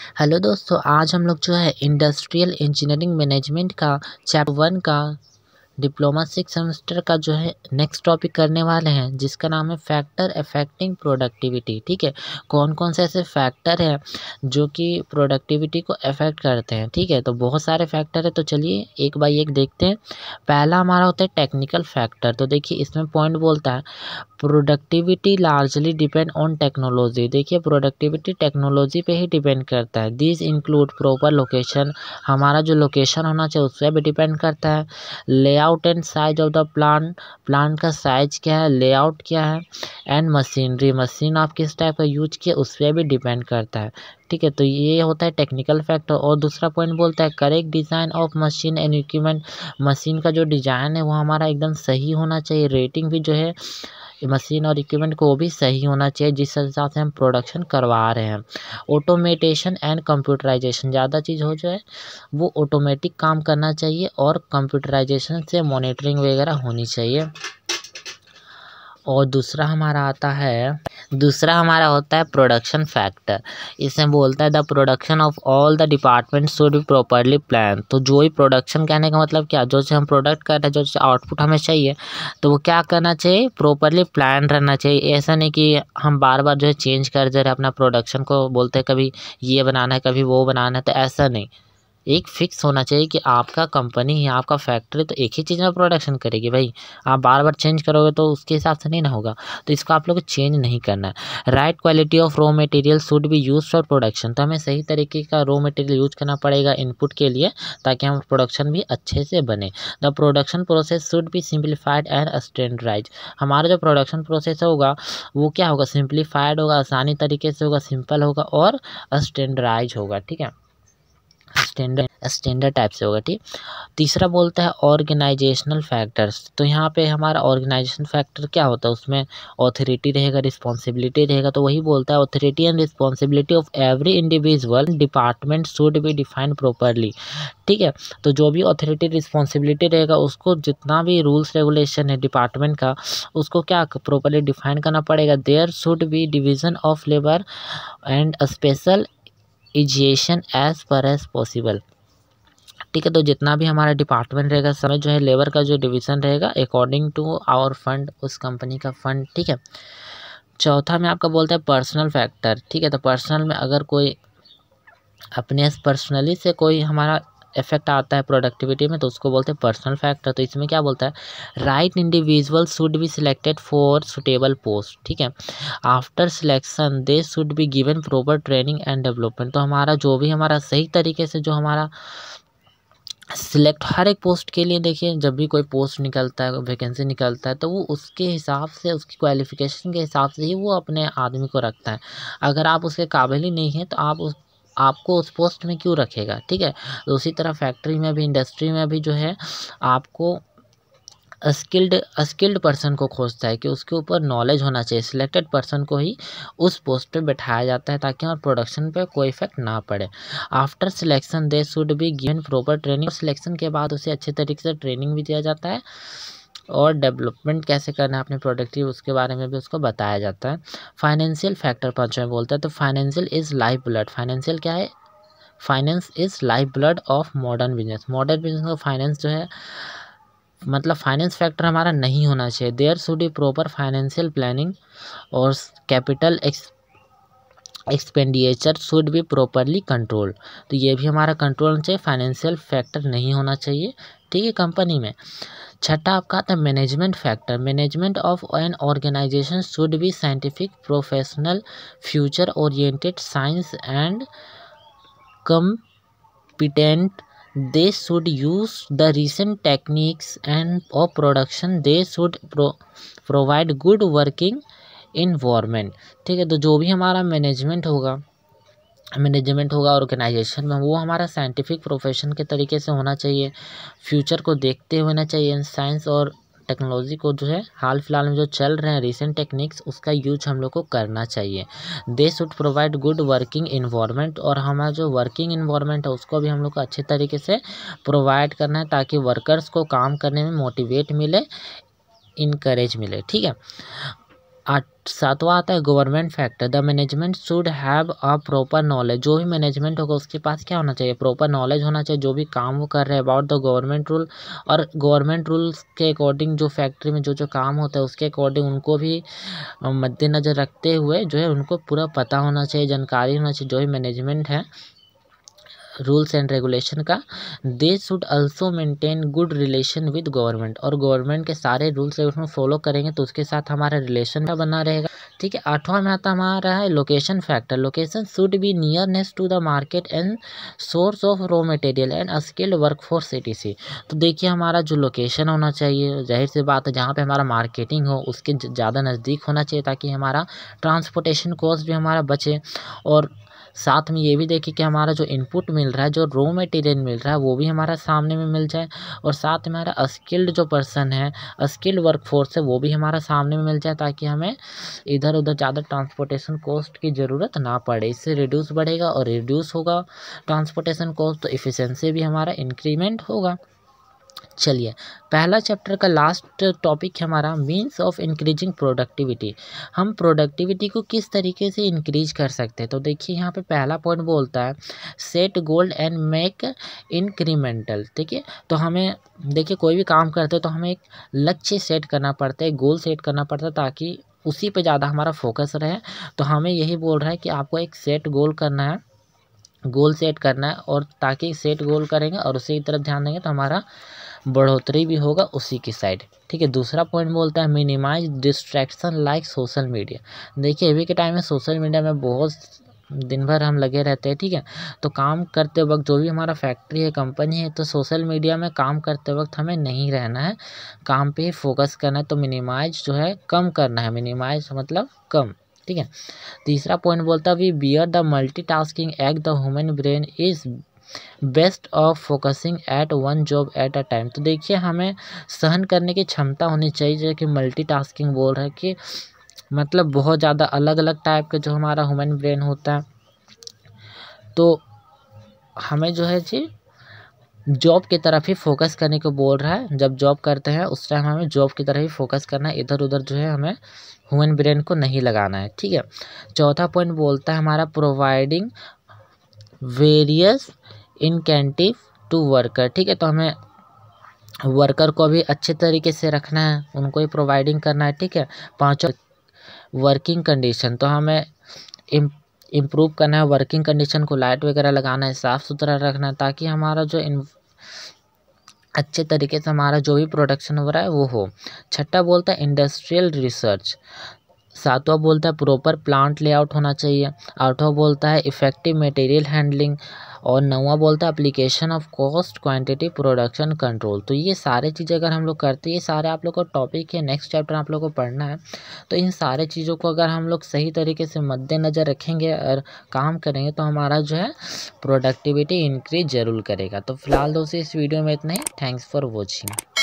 Hello दोस्तों, आज हम लोग जो है इंडस्ट्रियल इंजीनियरिंग मैनेजमेंट का चैप्टर 1 का डिप्लोमा 6 सेमेस्टर का जो है नेक्स्ट टॉपिक करने वाले हैं, जिसका नाम है फैक्टर अफेक्टिंग प्रोडक्टिविटी। ठीक है, कौन कौन से ऐसे फैक्टर हैं जो कि प्रोडक्टिविटी को अफेक्ट करते हैं। ठीक है, तो बहुत सारे फैक्टर है, तो चलिए एक बाय एक देखते हैं। पहला हमारा होता है टेक्निकल फैक्टर। तो देखिए इसमें पॉइंट बोलता है productivity largely depend on technology. देखिए प्रोडक्टिविटी टेक्नोलॉजी पे ही डिपेंड करता है। दिस इंक्लूड प्रॉपर लोकेशन, हमारा जो लोकेशन होना चाहिए उस पर भी डिपेंड करता है। Layout and size of the plant का साइज क्या है, लेआउट क्या है, एंड मशीनरी, मशीन आप किस टाइप का यूज किया उस पर भी डिपेंड करता है। ठीक है, तो ये होता है टेक्निकल फैक्टर। और दूसरा पॉइंट बोलता है correct design of machine and equipment. Machine का जो डिज़ाइन है वो हमारा एकदम सही होना चाहिए। रेटिंग भी जो है मशीन और इक्विपमेंट को वो भी सही होना चाहिए जिस हिसाब से हम प्रोडक्शन करवा रहे हैं। ऑटोमेटेशन एंड कंप्यूटराइजेशन, ज़्यादा चीज़ हो जाए वो ऑटोमेटिक काम करना चाहिए और कंप्यूटराइजेशन से मॉनिटरिंग वगैरह होनी चाहिए। और दूसरा हमारा होता है प्रोडक्शन फैक्टर। इसमें बोलता है the production of all the department should be properly plan. तो जो ही प्रोडक्शन कहने का मतलब क्या, जो से हम प्रोडक्ट कर रहे हैं, जो आउटपुट हमें चाहिए, तो वो क्या करना चाहिए, प्रॉपरली प्लान रहना चाहिए। ऐसा नहीं कि हम बार बार जो है चेंज कर दे रहे अपना प्रोडक्शन को, बोलते हैं कभी ये बनाना है कभी वो बनाना है, तो ऐसा नहीं। एक फिक्स होना चाहिए कि आपका कंपनी या आपका फैक्ट्री तो एक ही चीज़ में प्रोडक्शन करेगी भाई। आप बार बार चेंज करोगे तो उसके हिसाब से नहीं ना होगा, तो इसको आप लोग को चेंज नहीं करना है। Right quality of raw material should be use for production. तो हमें सही तरीके का रॉ मटेरियल यूज करना पड़ेगा इनपुट के लिए, ताकि हम प्रोडक्शन भी अच्छे से बने। The production process should be simplified and standardise. हमारा जो प्रोडक्शन प्रोसेस होगा वो क्या होगा, सिंप्लीफाइड होगा, आसानी तरीके से होगा, सिंपल होगा और स्टैंडर्डाइज होगा। ठीक है, स्टैंडर्ड टाइप से होगा। ठीक, तीसरा बोलता है ऑर्गेनाइजेशनल फैक्टर्स। तो यहाँ पे हमारा ऑर्गेनाइजेशन फैक्टर क्या होता है, उसमें ऑथोरिटी रहेगा, रिस्पॉन्सिबिलिटी रहेगा। तो वही बोलता है authority and responsibility of every individual department should be defined properly. ठीक है, तो जो भी ऑथोरिटी रिस्पॉन्सिबिलिटी रहेगा उसको जितना भी रूल्स रेगुलेशन है डिपार्टमेंट का, उसको क्या प्रॉपरली डिफाइन करना पड़ेगा। There should be division of labour and specialisation as per as possible. ठीक है, तो जितना भी हमारा डिपार्टमेंट रहेगा समय जो है लेबर का जो डिवीज़न रहेगा अकॉर्डिंग टू आवर फंड, उस कंपनी का फंड। ठीक है, चौथा में आपका बोलता है पर्सनल फैक्टर। ठीक है, तो पर्सनल में अगर कोई अपने पर्सनली से कोई हमारा इफेक्ट आता है प्रोडक्टिविटी में, तो उसको बोलते हैं पर्सनल फैक्टर। तो इसमें क्या बोलता है right individual should be selected for suitable post. ठीक है, after selection they should be given proper training and development. तो हमारा जो भी हमारा सही तरीके से जो हमारा सिलेक्ट हर एक पोस्ट के लिए, देखिए जब भी कोई पोस्ट निकलता है, वैकेंसी निकलता है, तो वो उसके हिसाब से, उसकी क्वालिफिकेशन के हिसाब से ही वो अपने आदमी को रखता है। अगर आप उसके काबिल ही नहीं है तो आपको उस पोस्ट में क्यों रखेगा। ठीक है, तो उसी तरह फैक्ट्री में भी, इंडस्ट्री में भी जो है आपको स्किल्ड पर्सन को खोजता है कि उसके ऊपर नॉलेज होना चाहिए। सिलेक्टेड पर्सन को ही उस पोस्ट पे बैठाया जाता है ताकि और प्रोडक्शन पे कोई इफेक्ट ना पड़े। After selection they should be given proper training. Selection के बाद उसे अच्छे तरीके से ट्रेनिंग भी दिया जाता है और डेवलपमेंट कैसे करना है अपने प्रोडक्टिव, उसके बारे में भी उसको बताया जाता है। फाइनेंशियल फैक्टर पाँचवें बोलता है, तो financial is life blood. Financial क्या है, finance is life blood of modern business. Modern business का फाइनेंस जो है, मतलब फाइनेंस फैक्टर हमारा नहीं होना चाहिए। There should be proper financial planning और capital expenditure should be properly control. तो ये भी हमारा कंट्रोल होना चाहिए, फाइनेंशियल फैक्टर नहीं होना चाहिए। ठीक है, कंपनी में। छठा आपका आता है management factor. Management of an organisation should be scientific, professional, future oriented, science and competent. They should use the recent techniques and of production. They should provide good working environment. ठीक है, तो जो भी हमारा मैनेजमेंट होगा organisation में, वो हमारा साइंटिफिक प्रोफेशन के तरीके से होना चाहिए, फ्यूचर को देखते हुए होना चाहिए, साइंस और टेक्नोलॉजी को जो है हाल फिलहाल में जो चल रहे हैं रिसेंट टेक्निक्स, उसका यूज हम लोग को करना चाहिए। They should provide good working environment. और हमारा जो वर्किंग इन्वायरमेंट है उसको भी हम लोग को अच्छे तरीके से प्रोवाइड करना है ताकि वर्कर्स को काम करने में मोटिवेट मिले, इनकरेज मिले। ठीक है, सातवां आता है government factor. The management should have a proper knowledge. जो भी मैनेजमेंट होगा उसके पास क्या होना चाहिए, प्रॉपर नॉलेज होना चाहिए, जो भी काम वो कर रहे हैं अबाउट द गवर्नमेंट रूल, और गवर्नमेंट रूल्स के अकॉर्डिंग जो फैक्ट्री में जो जो काम होता है उसके अकॉर्डिंग उनको भी मद्देनज़र रखते हुए जो है उनको पूरा पता होना चाहिए, जानकारी होना चाहिए, जो भी मैनेजमेंट है रूल्स एंड रेगुलेशन का। They should also maintain good relation with government, और गवर्नमेंट के सारे रूल्स रेगुलेशन फॉलो करेंगे तो उसके साथ हमारा रिलेशन बना रहेगा। ठीक है, आठवां में आता हमारा है location factor. Location should be nearness to the market and source of raw material and skilled workforce etc। तो देखिए हमारा जो लोकेशन होना चाहिए, जाहिर सी बात है जहाँ पे हमारा मार्केटिंग हो उसके ज़्यादा नज़दीक होना चाहिए ताकि हमारा ट्रांसपोर्टेशन कॉस्ट भी हमारा बचे, और साथ में ये भी देखिए कि हमारा जो इनपुट मिल रहा है, जो रॉ मटेरियल मिल रहा है वो भी हमारा सामने में मिल जाए, और साथ में हमारा स्किल्ड जो पर्सन है, स्किल्ड वर्कफोर्स है वो भी हमारा सामने में मिल जाए ताकि हमें इधर उधर ज़्यादा ट्रांसपोर्टेशन कॉस्ट की ज़रूरत ना पड़े। इससे रिड्यूस बढ़ेगा, और रिड्यूस होगा ट्रांसपोर्टेशन कॉस्ट तो इफ़िशेंसी भी हमारा इंक्रीमेंट होगा। चलिए, पहला चैप्टर का लास्ट टॉपिक है हमारा मीन्स ऑफ इंक्रीजिंग प्रोडक्टिविटी। हम प्रोडक्टिविटी को किस तरीके से इंक्रीज कर सकते हैं, तो देखिए यहाँ पे पहला पॉइंट बोलता है set goal and make incremental. ठीक है, तो हमें देखिए कोई भी काम करते हैं तो हमें एक लक्ष्य सेट करना पड़ता है, गोल सेट करना पड़ता है ताकि उसी पे ज़्यादा हमारा फोकस रहे। तो हमें यही बोल रहा है कि आपको एक सेट गोल करना है, गोल सेट करना है, और ताकि सेट गोल करेंगे और उसी की तरफ ध्यान देंगे तो हमारा बढ़ोतरी भी होगा उसी की साइड। ठीक है, दूसरा पॉइंट बोलता है minimise distraction like social media. देखिए अभी के टाइम में सोशल मीडिया में बहुत दिन भर हम लगे रहते हैं। ठीक है, तो काम करते वक्त जो भी हमारा फैक्ट्री है, कंपनी है, तो सोशल मीडिया में काम करते वक्त हमें नहीं रहना है, काम पे ही फोकस करना है। तो मिनिमाइज जो है कम करना है, मिनिमाइज मतलब कम। ठीक है, तीसरा पॉइंट बोलता है we bear the multitasking act the human brain is best of focusing at one job at a time. तो देखिए हमें सहन करने की क्षमता होनी चाहिए, जो कि मल्टीटास्किंग बोल रहा है कि मतलब बहुत ज़्यादा अलग अलग टाइप का जो हमारा ह्यूमन ब्रेन होता है, तो हमें जो है जी जॉब की तरफ ही फोकस करने को बोल रहा है। जब जॉब करते हैं उस टाइम हमें जॉब की तरफ ही फोकस करना है, इधर उधर जो है हमें ह्यूमन ब्रेन को नहीं लगाना है। ठीक है, चौथा पॉइंट बोलता है हमारा प्रोवाइडिंग वेरियस इनकेंटिव टू वर्कर। ठीक है, तो हमें वर्कर को भी अच्छे तरीके से रखना है, उनको ही प्रोवाइडिंग करना है। ठीक है, पांचवा वर्किंग कंडीशन, तो हमें इम्प्रूव करना है वर्किंग कंडीशन को, लाइट वगैरह लगाना है, साफ़ सुथरा रखना है ताकि हमारा जो अच्छे तरीके से हमारा जो भी प्रोडक्शन हो रहा है वो हो। छठा बोलता है इंडस्ट्रियल रिसर्च। सातवां बोलता है प्रॉपर प्लांट लेआउट होना चाहिए। आठवां बोलता है इफेक्टिव मटेरियल हैंडलिंग, और नौवां बोलता है application of cost quantity production control. तो ये सारे चीज़ें अगर हम लोग करते हैं, ये सारे आप लोग को टॉपिक है, नेक्स्ट चैप्टर आप लोग को पढ़ना है, तो इन सारे चीज़ों को अगर हम लोग सही तरीके से मद्देनज़र रखेंगे और काम करेंगे तो हमारा जो है प्रोडक्टिविटी इंक्रीज जरूर करेगा। तो फिलहाल दोस्तों इस वीडियो में इतना ही। Thanks for watching.